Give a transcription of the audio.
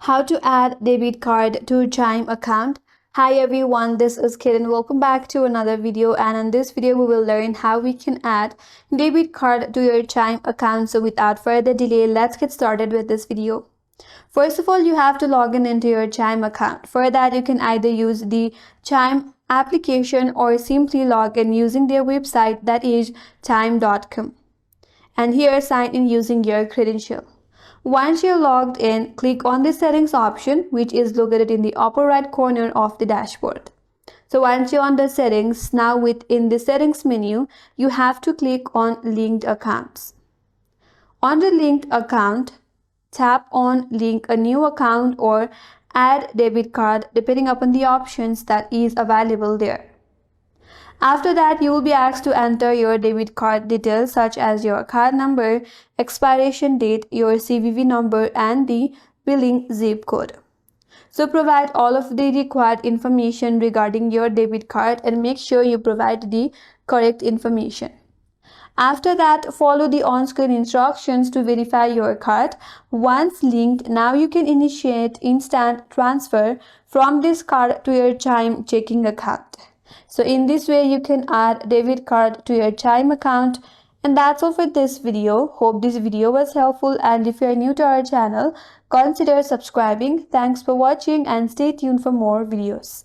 How to add debit card to Chime account. Hi everyone, this is Kiran. Welcome back to another video, and in this video we will learn how we can add debit card to your Chime account. So without further delay, let's get started with this video. First of all, you have to log in into your Chime account. For that, you can either use the Chime application or simply log in using their website, that is chime.com. And here sign in using your credential. Once you're logged in, click on the settings option, which is located in the upper right corner of the dashboard. So once you're on the settings, now within the settings menu, you have to click on linked accounts. On the linked account, tap on link a new account or add debit card depending upon the options that is available there. After that, you will be asked to enter your debit card details such as your card number, expiration date, your CVV number, and the billing zip code. So provide all of the required information regarding your debit card and make sure you provide the correct information. After that, follow the on-screen instructions to verify your card. Once linked, now you can initiate instant transfer from this card to your Chime checking account. So in this way, you can add debit card to your Chime account. And that's all for this video. Hope this video was helpful, and if you are new to our channel, consider subscribing. Thanks for watching and stay tuned for more videos.